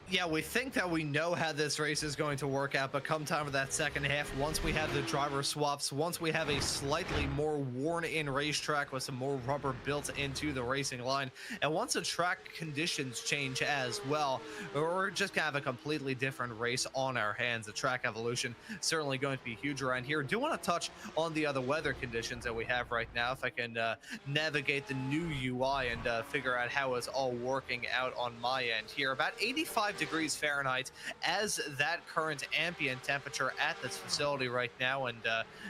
Yeah, we think that we know how this race is going to work out, but come time for that second half, once we have the driver swaps, once we have a slightly more worn-in racetrack with some more rubber built into the racing line, and once the track conditions change as well, we're just gonna have a completely different race on our hands. The track evolution certainly going to be huge around here. I do want to touch on the other weather conditions that we have right now, if I can navigate the new UI and figure out how it's all working out on my end here. About 85 degrees Fahrenheit as that current ambient temperature at this facility right now. And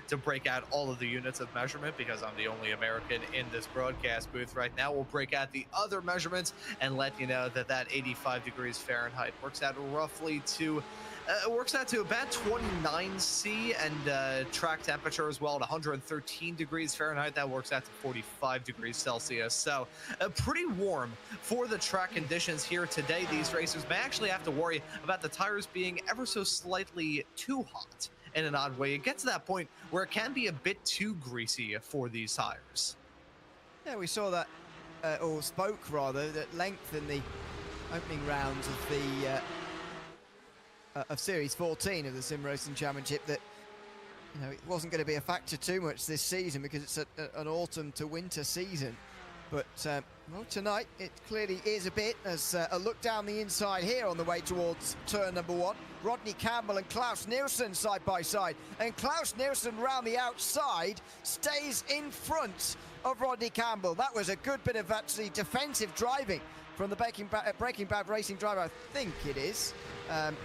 to break out all of the units of measurement, because I'm the only American in this broadcast booth right now, we'll break out the other measurements and let you know that that 85 degrees Fahrenheit works out roughly to about 29 C, and track temperature as well at 113 degrees Fahrenheit. That works out to 45 degrees Celsius. So pretty warm for the track conditions here today. These racers may actually have to worry about the tires being ever so slightly too hot in an odd way. It gets to that point where it can be a bit too greasy for these tires. Yeah, we saw that, or spoke rather, at length in the opening rounds of the of Series 14 of the Sim Racing Championship, that it wasn't going to be a factor too much this season because it's an autumn to winter season. But well, tonight it clearly is a bit, as a look down the inside here on the way towards turn number one. Rodney Campbell and Klaus Nielsen side by side, and Klaus Nielsen round the outside stays in front of Rodney Campbell. That was a good bit of actually defensive driving from the Breaking Bad racing driver, I think it is,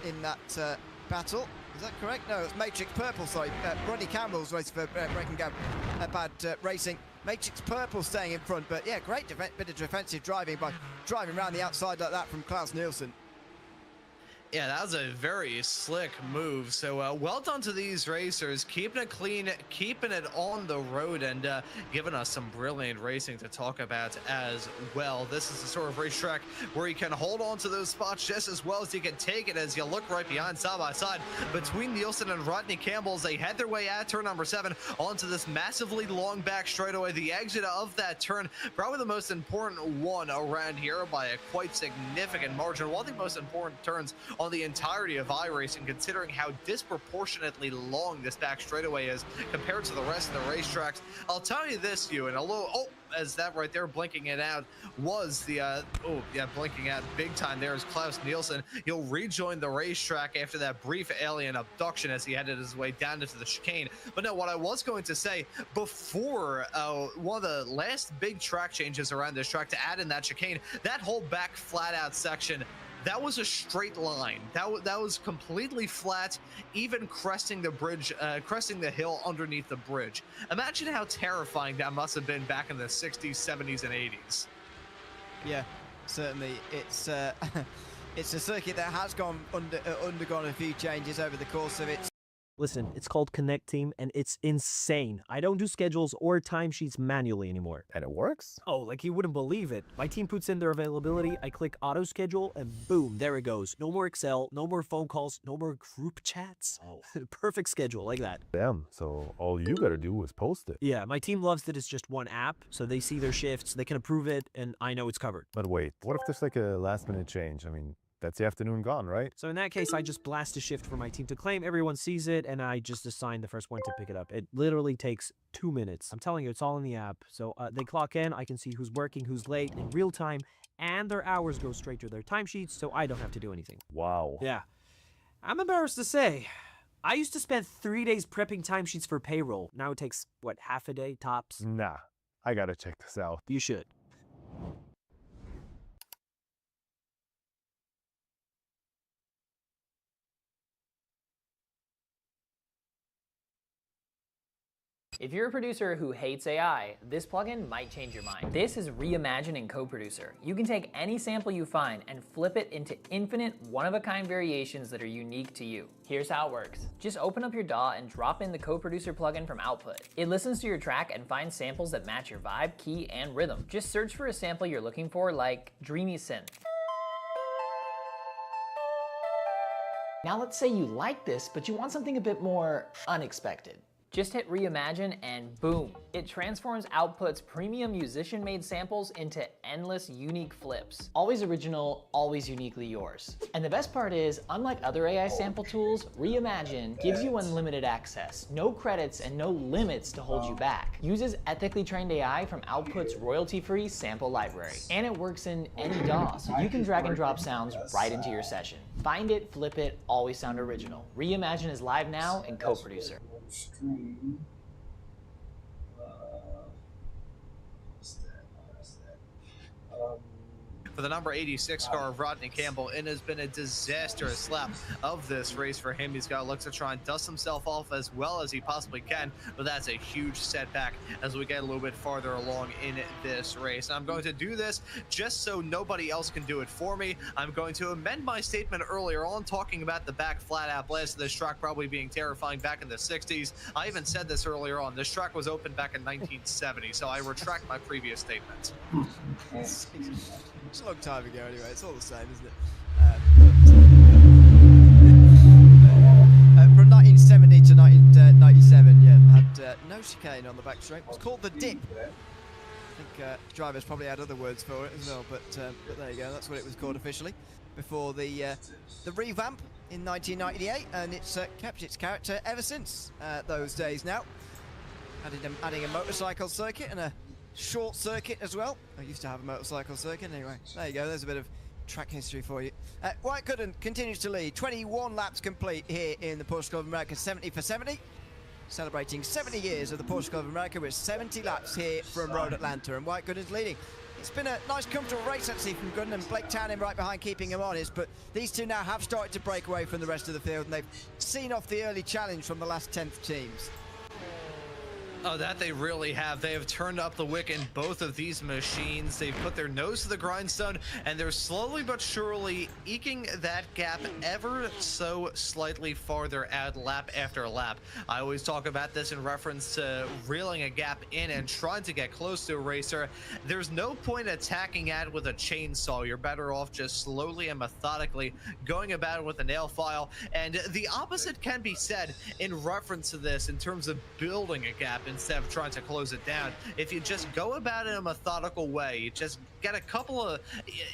in that battle. Is that correct? No, it's Matrix Purple, sorry. Rodney Campbell's racing for Breaking Bad Racing. Matrix Purple staying in front, but yeah, great bit of defensive driving by driving around the outside like that from Klaus Nielsen. Yeah, that was a very slick move. So well done to these racers, keeping it clean, keeping it on the road, and giving us some brilliant racing to talk about as well. This is the sort of racetrack where you can hold on to those spots just as well as you can take it, as you look right behind side by side between Nielsen and Rodney Campbell as they head their way at turn number 7 onto this massively long back straightaway. The exit of that turn, probably the most important one around here by a quite significant margin. One of the most important turns on the entirety of iRacing, considering how disproportionately long this back straightaway is compared to the rest of the racetracks. I'll tell you this, you, and a little, as that right there blinking it out was the blinking out big time there is Klaus Nielsen. He'll rejoin the racetrack after that brief alien abduction as he headed his way down into the chicane. But no, what I was going to say before, one of the last big track changes around this track to add in that chicane, that whole back flat out section, that was a straight line. That was completely flat, even cresting the bridge, cresting the hill underneath the bridge. Imagine how terrifying that must have been back in the 60s, 70s, and 80s. Yeah, certainly. It's it's a circuit that has undergone a few changes over the course of its. Listen, it's called Connect Team, and it's insane. I don't do schedules or timesheets manually anymore. And it works? Oh, like you wouldn't believe it. My team puts in their availability, I click auto schedule, and boom, there it goes. No more Excel, no more phone calls, no more group chats. Oh. Perfect schedule, like that. Damn, so all you gotta do is post it. Yeah, my team loves that it's just one app, so they see their shifts, they can approve it, and I know it's covered. But wait, what if there's like a last minute change? I mean, that's the afternoon gone, right? So in that case, I just blast a shift for my team to claim, everyone sees it, and I just assign the first one to pick it up. It literally takes 2 minutes. I'm telling you, it's all in the app. So they clock in, I can see who's working, who's late in real time, and their hours go straight to their timesheets, so I don't have to do anything. Wow. Yeah. I'm embarrassed to say, I used to spend 3 days prepping timesheets for payroll. Now it takes, what, half a day, tops? Nah, I gotta check this out. You should. If you're a producer who hates AI, this plugin might change your mind. This is Reimagining CoProducer. You can take any sample you find and flip it into infinite one-of-a-kind variations that are unique to you. Here's how it works. Just open up your DAW and drop in the CoProducer plugin from Output. It listens to your track and finds samples that match your vibe, key, and rhythm. Just search for a sample you're looking for, like Dreamy Synth. Now let's say you like this, but you want something a bit more unexpected. Just hit reimagine and boom, it transforms Output's premium musician-made samples into endless unique flips. Always original, always uniquely yours. And the best part is, unlike other AI sample tools, Reimagine gives you unlimited access, no credits and no limits to hold you back. Uses ethically trained AI from Output's royalty-free sample library. And it works in any DAW, so you can drag and drop sounds right into your session. Find it, flip it, always sound original. Reimagine is live now in Co-Producer. Stream. For the number 86 car of Rodney Campbell, it has been a disastrous lap of this race for him. He's got to look to try and dust himself off as well as he possibly can, but that's a huge setback as we get a little bit farther along in this race. And I'm going to do this just so nobody else can do it for me. I'm going to amend my statement earlier on talking about the back flat out blast of this track probably being terrifying back in the 60s. I even said this earlier on. This track was opened back in 1970, so I retract my previous statement. It's a long time ago anyway, it's all the same, isn't it? From 1970 to 1997, yeah, had no chicane on the back straight. It was called the dip. I think drivers probably had other words for it as well, but there you go, that's what it was called officially. Before the revamp in 1998, and it's kept its character ever since those days now. Adding a motorcycle circuit and a short circuit as well. I used to have a motorcycle circuit anyway. There you go, there's a bit of track history for you. White Gooden continues to lead, 21 laps complete here in the Porsche Club of America, 70 for 70. Celebrating 70 years of the Porsche Club of America with 70 laps here from Road Atlanta, and White Gooden's leading. It's been a nice comfortable race actually from Gooden, and Blake Townend right behind keeping him honest, but these two now have started to break away from the rest of the field, and they've seen off the early challenge from the last 10th teams. Oh, that they really have. They have turned up the wick in both of these machines. They've put their nose to the grindstone, and they're slowly but surely eking that gap ever so slightly farther out lap after lap. I always talk about this in reference to reeling a gap in and trying to get close to a racer. There's no point attacking at with a chainsaw. You're better off just slowly and methodically going about it with a nail file. And the opposite can be said in reference to this in terms of building a gap instead of trying to close it down. If you just go about it in a methodical way, you just get a couple of,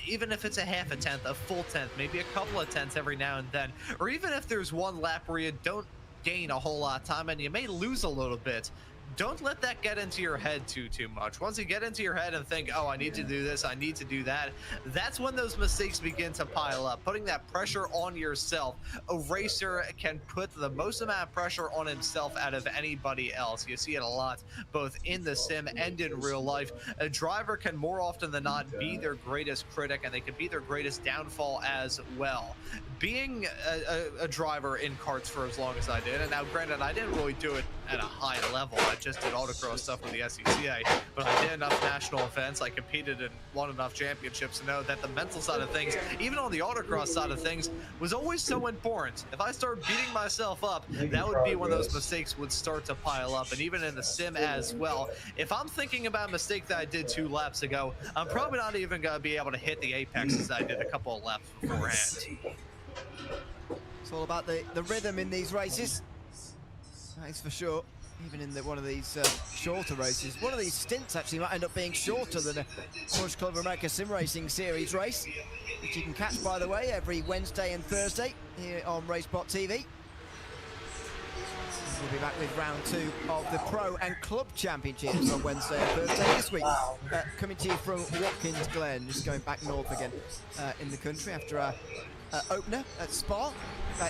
even if it's a half a tenth, a full tenth, maybe a couple of tenths every now and then, or even if there's one lap where you don't gain a whole lot of time and you may lose a little bit, don't let that get into your head too much. Once you get into your head and think, oh, I need to do this, I need to do that, that's when those mistakes begin to pile up. Putting that pressure on yourself. A racer can put the most amount of pressure on himself out of anybody else. You see it a lot, both in the sim and in real life. A driver can more often than not be their greatest critic, and they can be their greatest downfall as well. Being a driver in karts for as long as I did, and now granted, I didn't really do it at a high level. I just did autocross stuff with the SCCA, but I did enough national events, I competed and won enough championships to know that the mental side of things, even on the autocross side of things, was always so important. If I started beating myself up, that would be when those mistakes would start to pile up, and even in the sim as well. If I'm thinking about a mistake that I did 2 laps ago, I'm probably not even going to be able to hit the apexes that I did a couple of laps beforehand. It's all about the rhythm in these races, that is for sure. Even in one of these shorter races. One of these stints actually might end up being shorter than a Porsche Club of America Sim Racing Series race, which you can catch, by the way, every Wednesday and Thursday here on Racebot TV. We'll be back with round 2 of the Pro and Club Championships on Wednesday and Thursday this week. Coming to you from Watkins Glen, just going back north again in the country after our opener at Spa.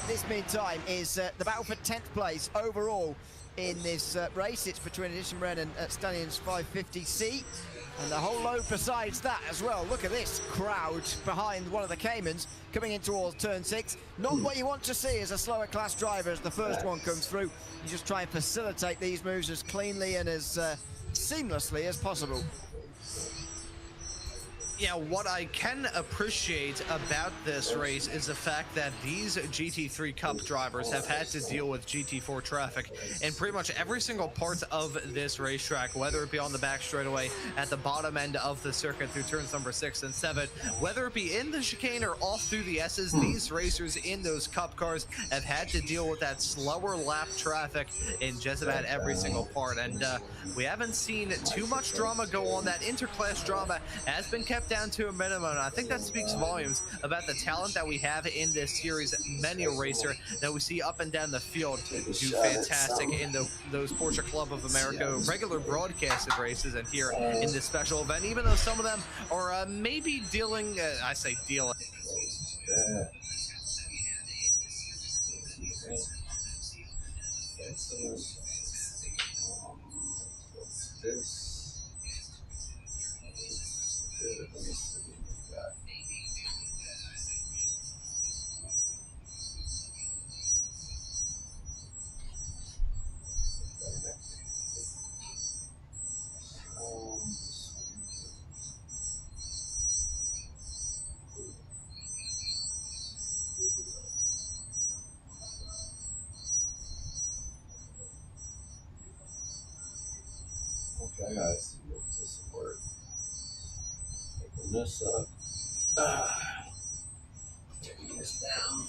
This meantime is the battle for 10th place overall in this race. It's between Edition Ren and Stallion's 550C, and the whole load besides that as well. Look at this crowd behind one of the Caymans coming in towards turn 6. Not what you want to see as a slower class driver as the first one comes through. You just try and facilitate these moves as cleanly and as seamlessly as possible. Yeah, what I can appreciate about this race is the fact that these GT3 Cup drivers have had to deal with GT4 traffic in pretty much every single part of this racetrack, whether it be on the back straightaway, at the bottom end of the circuit through turns number 6 and 7, whether it be in the chicane or off through the S's, these racers in those Cup cars have had to deal with that slower lap traffic in just about every single part. And we haven't seen too much drama go on. That interclass drama has been kept down to a minimum, and I think that speaks volumes about the talent that we have in this series. Many a racer that we see up and down the field do fantastic in those Porsche Club of America regular broadcasted races, and here in this special event, even though some of them are maybe dealing, I say dealing. Okay, I gotta see if this will work. Open this up. Taking this down.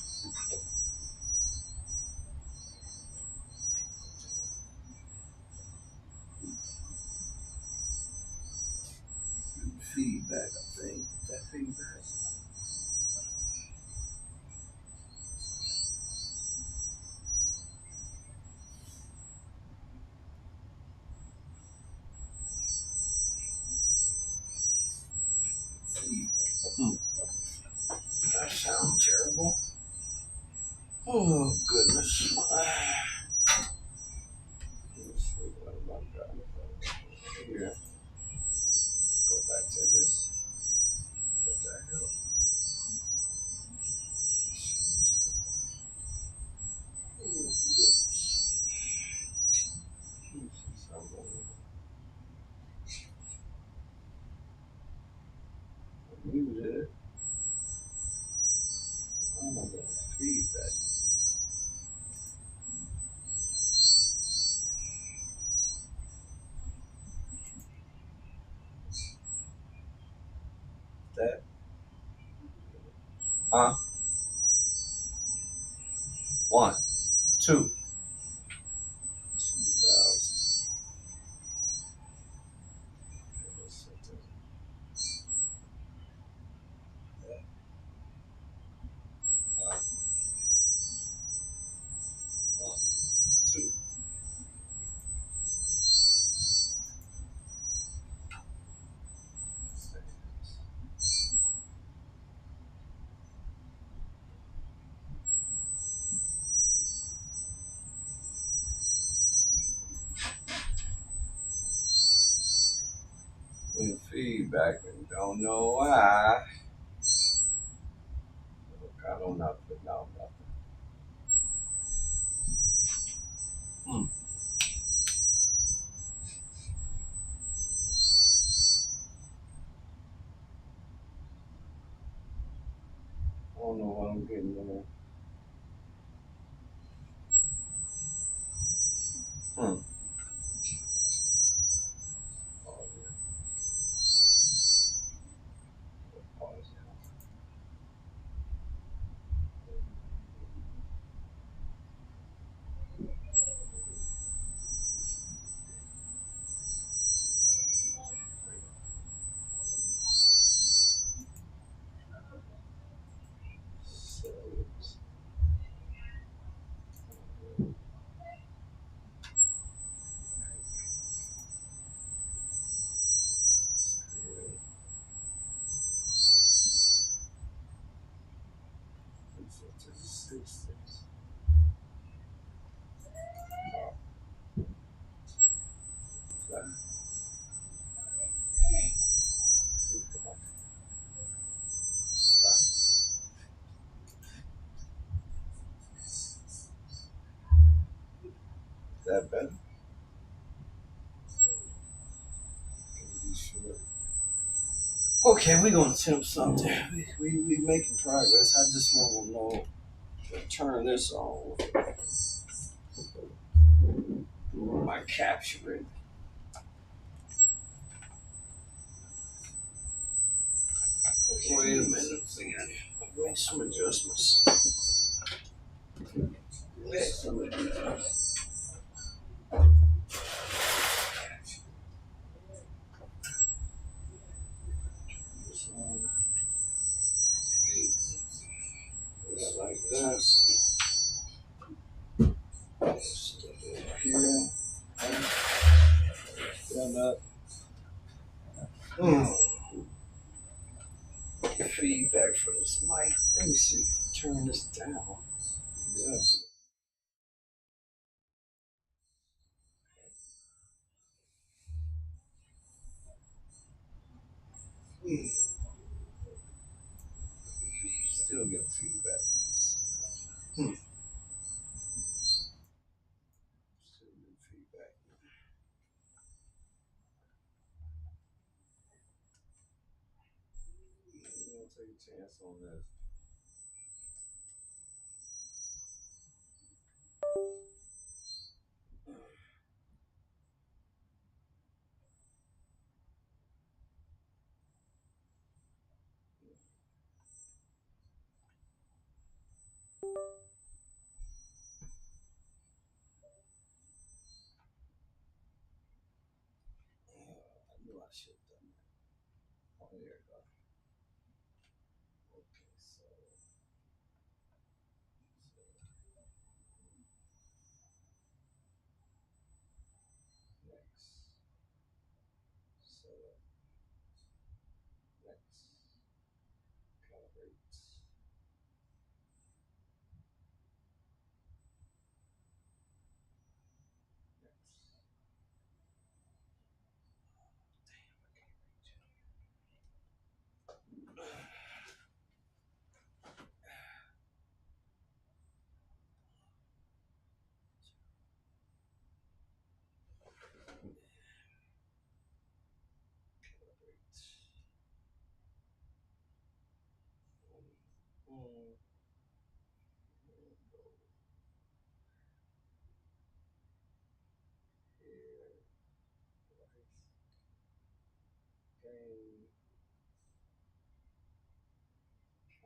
Feedback, I think. Is that feedback? That sounds terrible. Oh, goodness. Here. Go back to this. What the hell? Mute it. Oh my God, feedback. That? Huh? 1, 2. 2000. With feedback and don't know why. Look, I don't know, but no, nothing. I don't know what I'm getting there. Oh, yeah. Pause now. Saves. That better? Can you be sure? Okay, we're gonna attempt something. We making progress. I just want to know turn this on. Am I capturing? Okay, wait a minute. I'm doing some adjustments. Some adjustments. This on. Just like this. Stick it here. Stand up. Feedback from this mic. Let me see. Turn this down. Yes. Still get feedback. Still get feedback. I'm gonna take a chance on this. I knew I should have done that. Oh, there we go. Okay, so next. Setup. Next. Calibrate. Next. Calibrate. Here. Device. Game.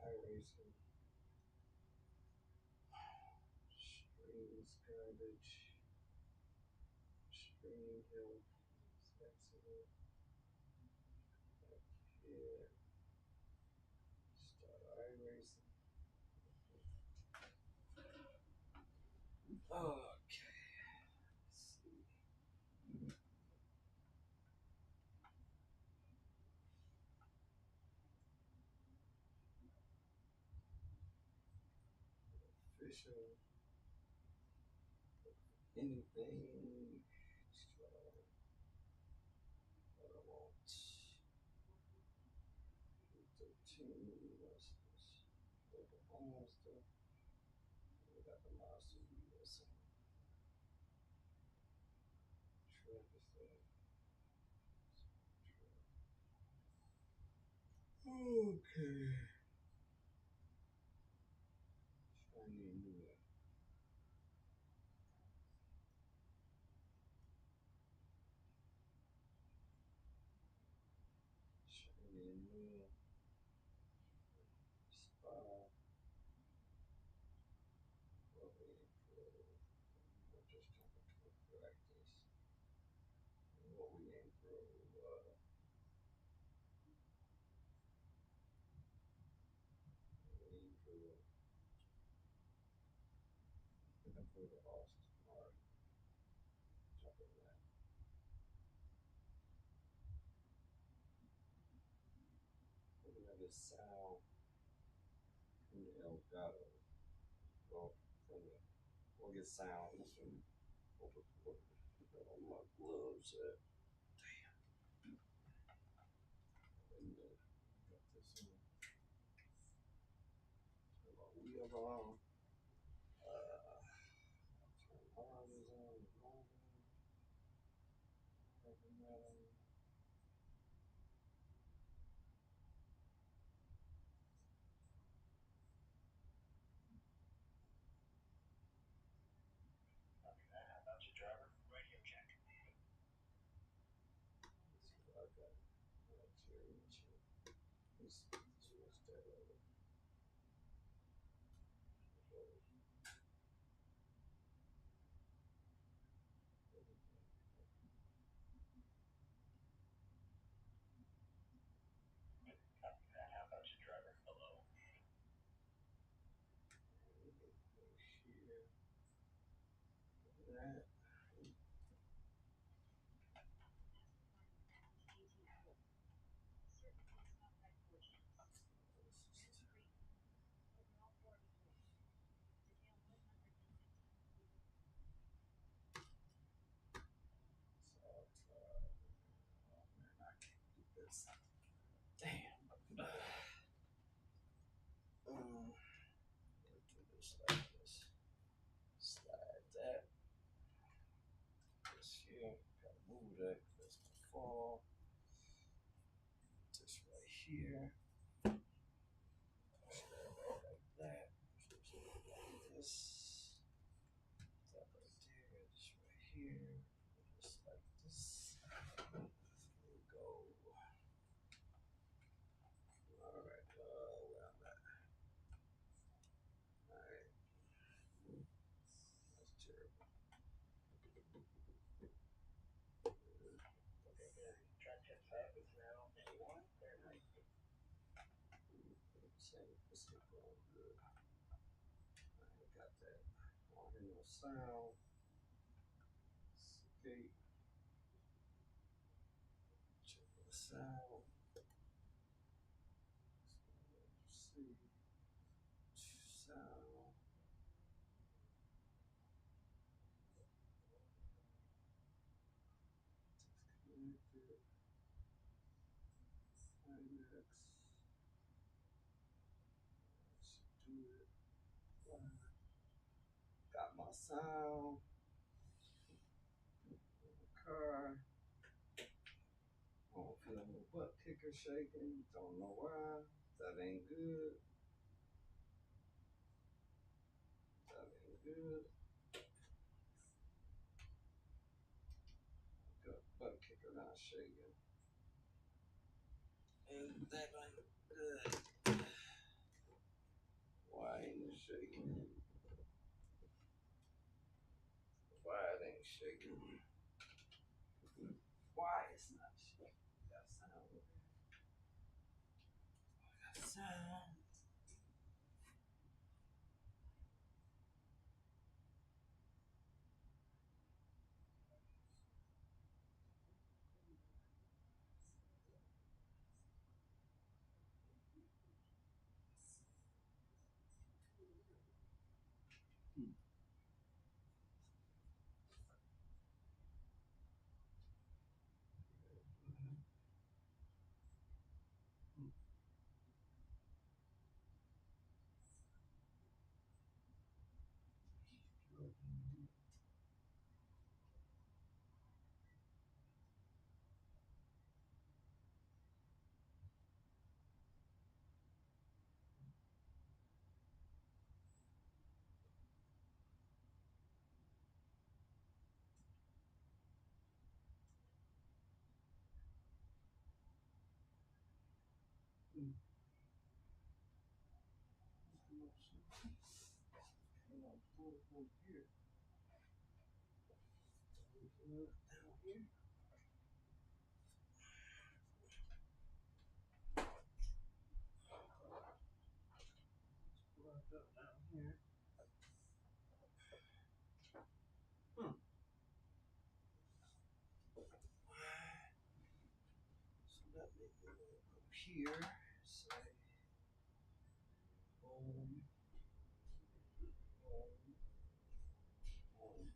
Ryzen. Streams garbage. Stream health. Excellent. Back here. Start iRacing. Okay. Let's see. Official. Anything. What I want. 13. What's this? Oklahoma stuff. We got the Monster USA. Truck is there. Okay. Shiny new. Shiny new. Spy. What we improve. We're just trying to practice. What we improve. We improve. Improve the host. Alright. Jump in that. We have this sound from the Elgato. Well, from the we'll get sounds from over all my gloves at. And got this one. Turn my wheels on. Turn arms on. switch that over. Here. That. Oh man, I can't do this. Damn. Do this like this. Slide that. This here. Gotta move that because that's my fall. This right here. Push that right like that. Push this like this. That right there. This right here. Just like this. There we go. Alright, where I'm at. Alright. That's terrible. This is going good. I ain't got that. I don't hear no sound. Okay. Check the sound. See. Sound. Disconnected. Pimax. Should do it. Got my sound. Car. I don't feel no butt kicker shaking. Don't know why. That ain't good. That ain't good. Got butt kicker not shaking. And that ain't good. Why ain't it shaking? Why it ain't shaking? Why it's not shaking? Got sound over here. Got sound. Here. Down here. Plugged up down here. So that make me go here. Say home. Home. Home. Home.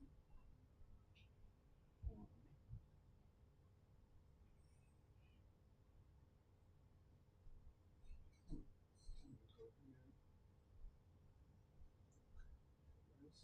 Go here. This.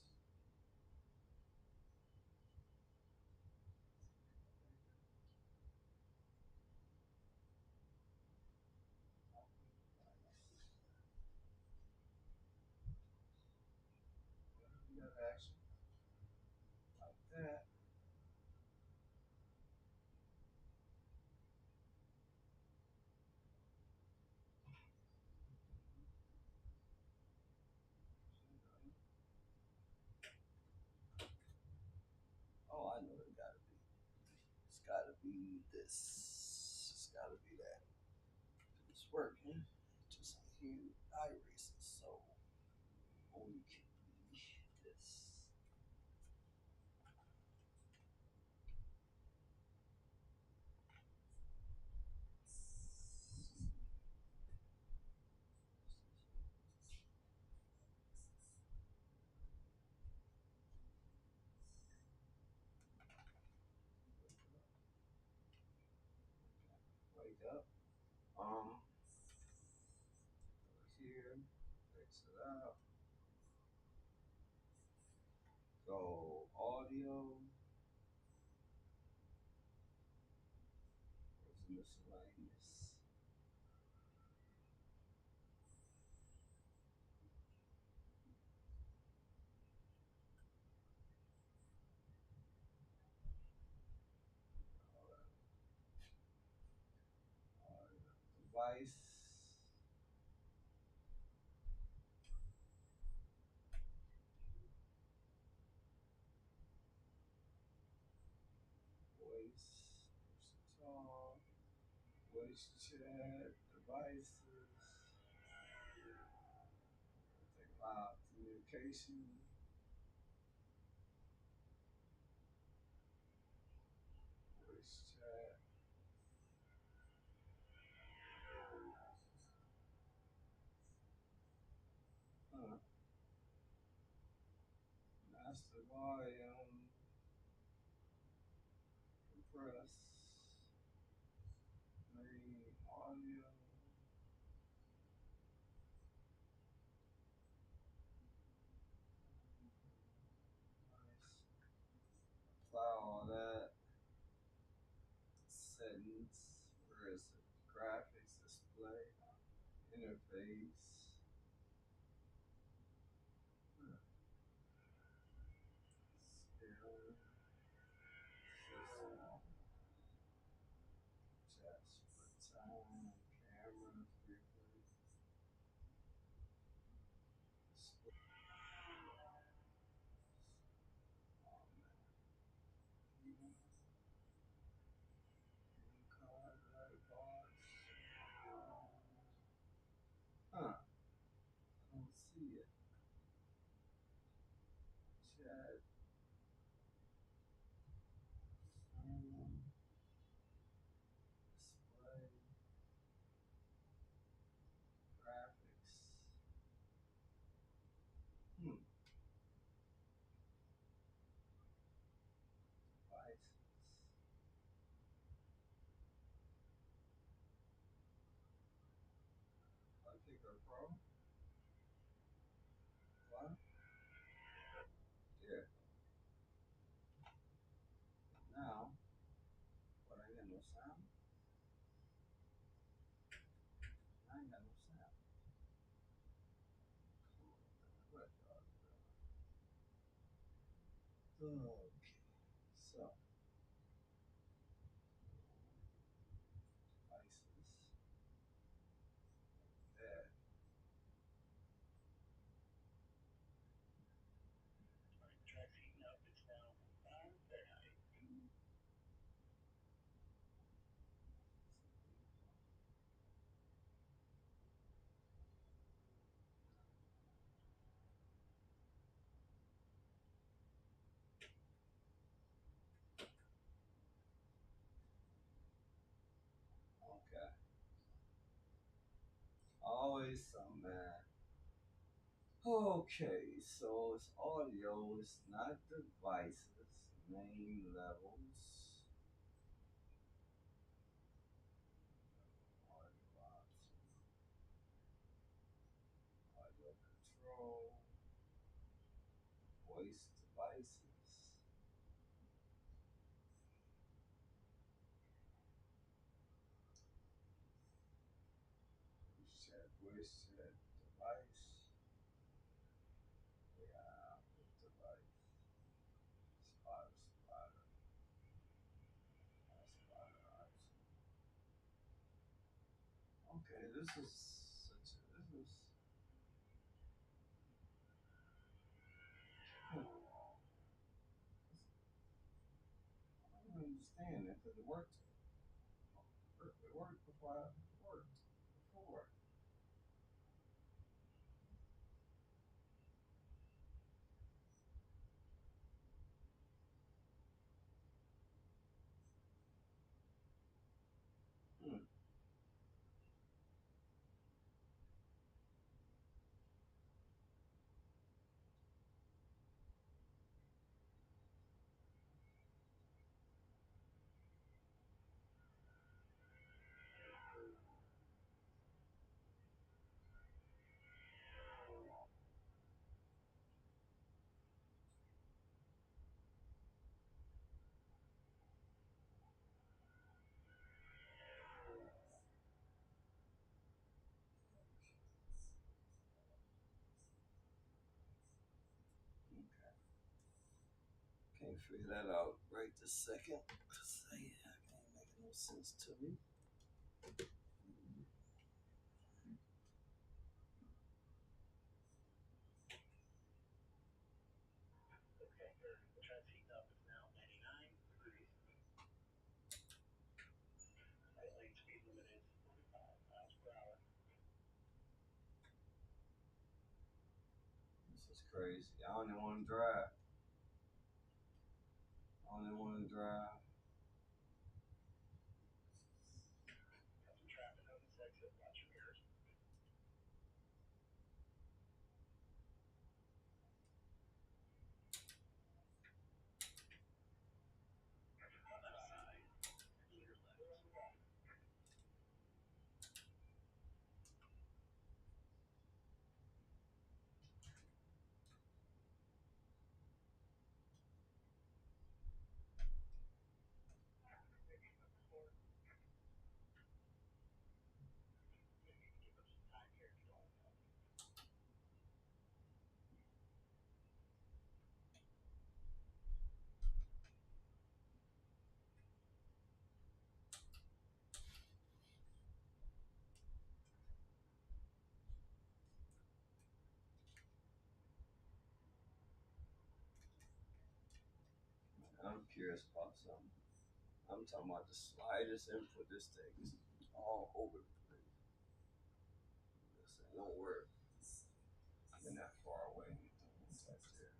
be this. It's gotta be that. It's working. Just here, iRaces. So only can be this. Wake up. Here, exit out. Go audio. Where's miscellaneous? Device. Voice. Push to talk. Voice chat. Devices. Take loud communication. Voice chat. Master volume. Compress. Main audio. Nice. Apply all that. Settings. Where is it? Graphics display. Interface. Skill. System. Chat split time. Camera. Frequency. Oh man. Card, right box. Huh. I don't see it. Chat. Display. Graphics. Devices. I pick a Pro. What? Yeah. Now, what I got no sound? I ain't got no sound. What dog? Okay. So, devices. That. Okay. Always some man. Okay, so it's audio, it's not devices, main levels. Audio options, audio control, voice devices, voice chat device, yeah, device, spotter, spotter option. Okay, this is I don't understand saying that because it worked. It worked before I worked before. Hmm. Okay. Can't figure that out right this second. Yeah, ain't making no sense to me. This is crazy. I don't even want to drive. I don't even want to drive. I'm curious about something. I'm talking about the slightest input. This thing is all over the place. This ain't gonna work. Been that far away. That's there.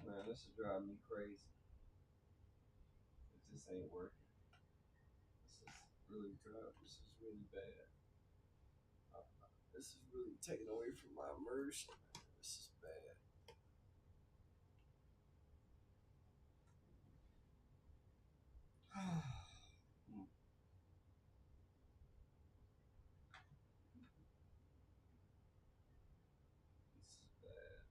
Man, this is driving me crazy. It just ain't working. This is really driving. This is really bad. This is really taking away from my immersion. This is bad. Hmm, this is bad.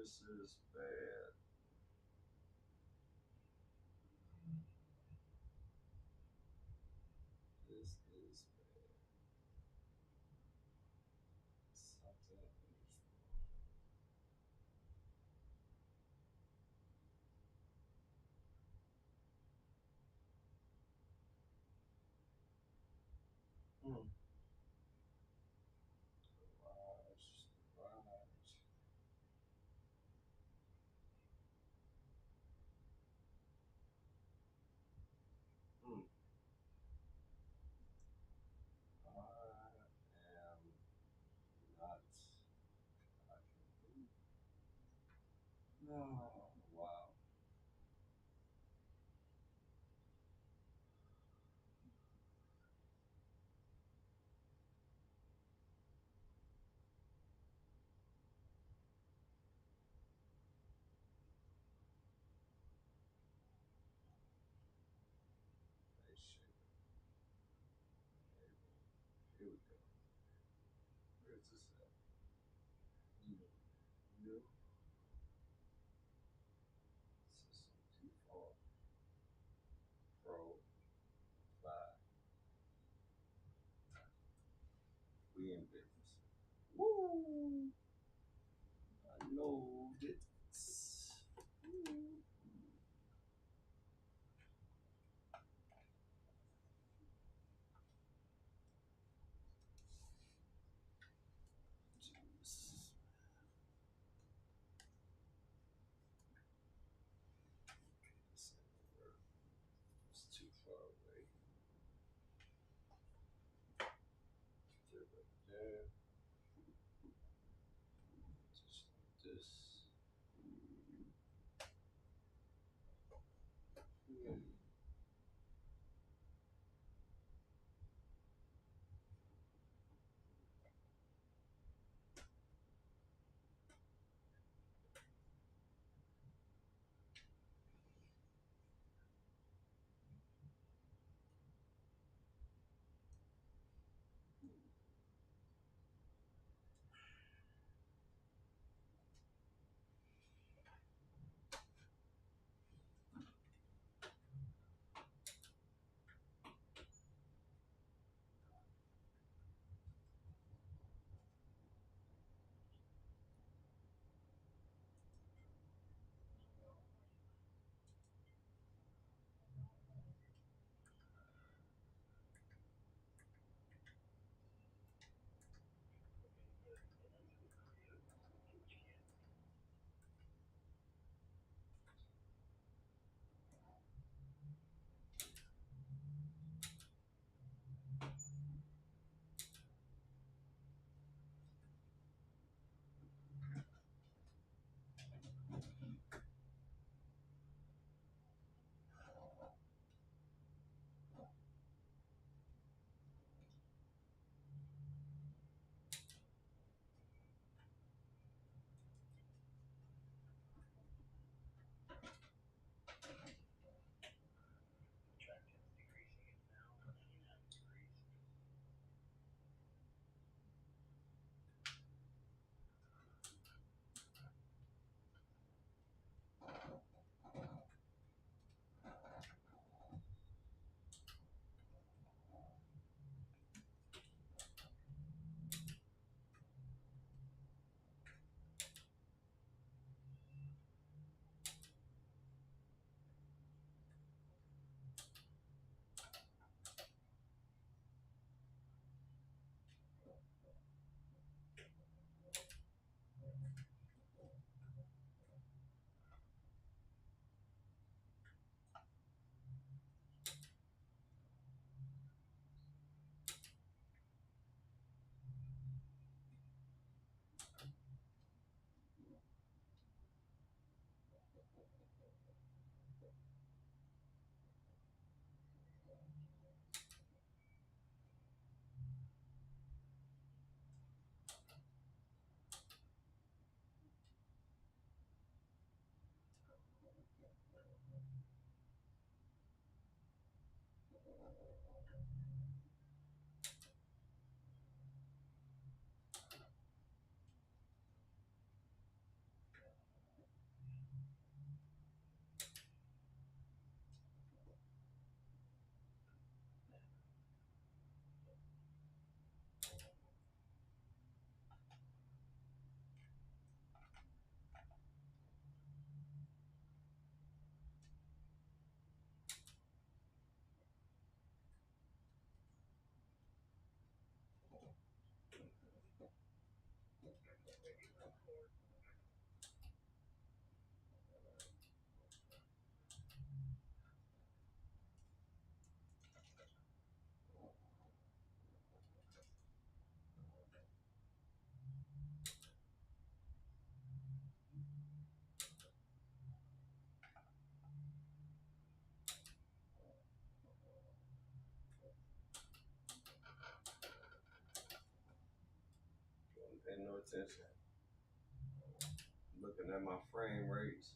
This is bad. This is bad. Something is wrong. Garage. Garage. Hmm. I am not. Oh, wow. Nice shape. Here we go. Where's this at? New. New. System default. Pro. Apply. We in business. Woo! I know it. Woo. Jeez. This ain't gonna work. It's too far away. Get it right there. Just like this. paying no attention. Looking at my frame rates.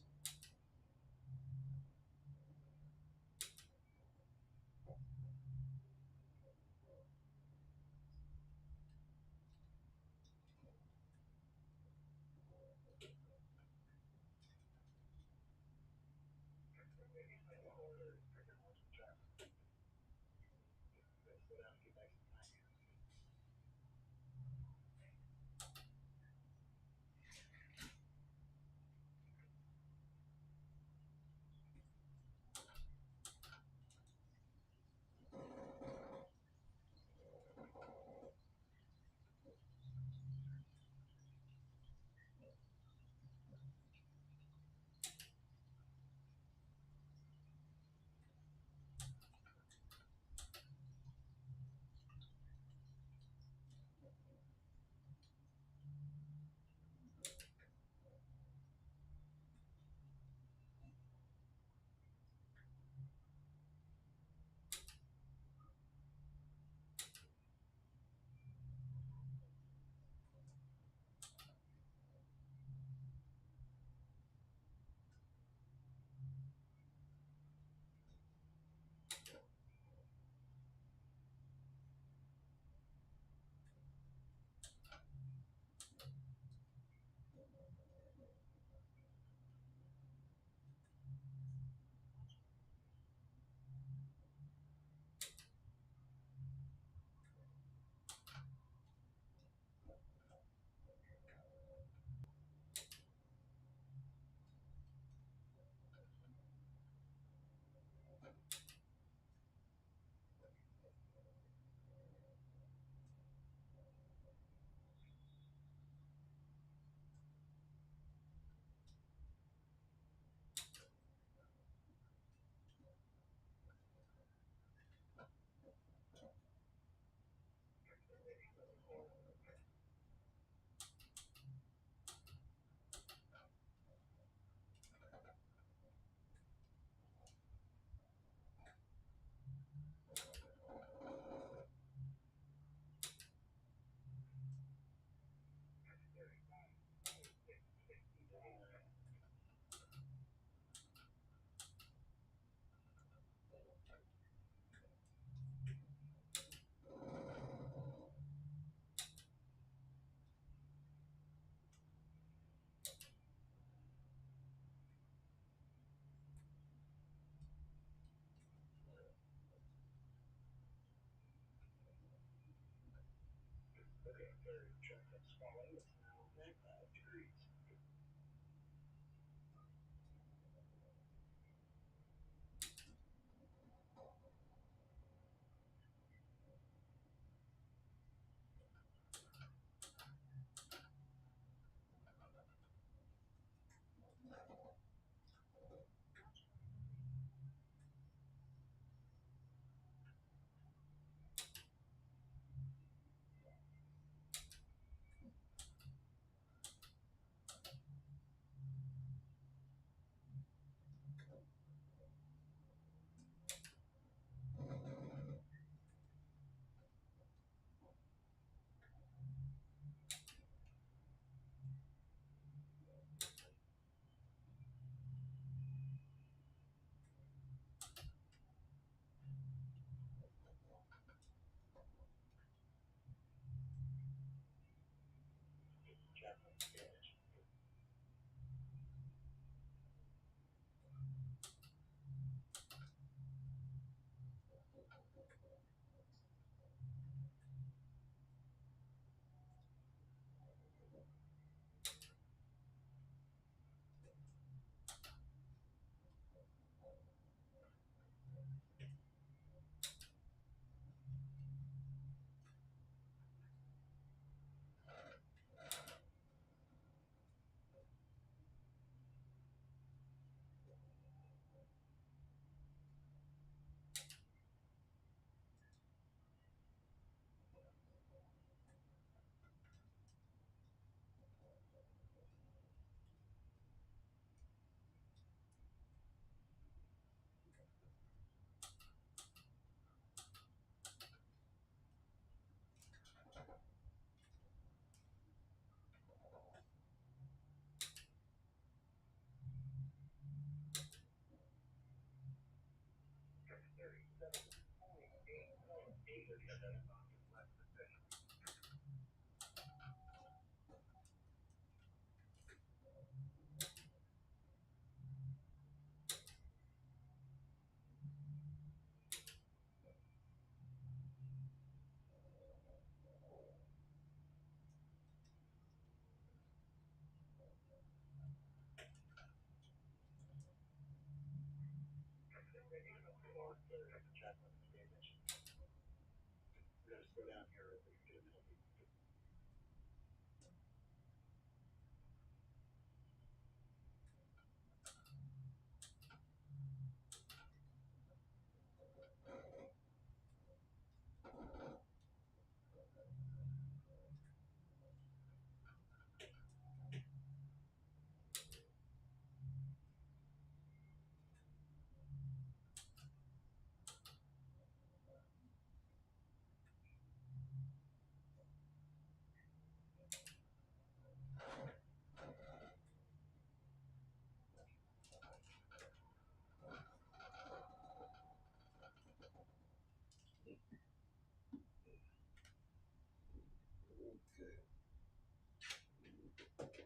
Okay.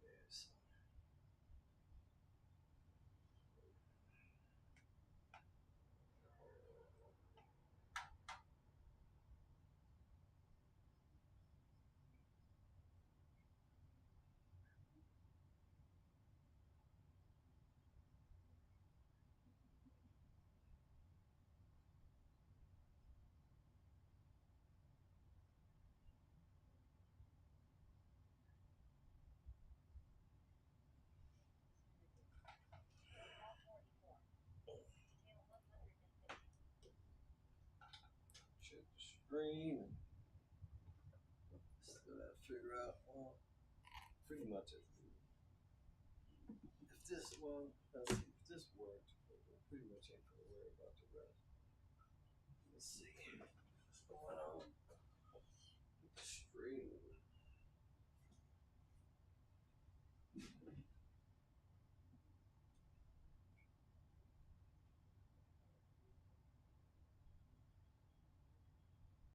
Yes. Check the screen. Still gotta figure out, well, pretty much if this one, let's see if this worked, but we pretty much ain't gonna worry about the rest. Let's see what's going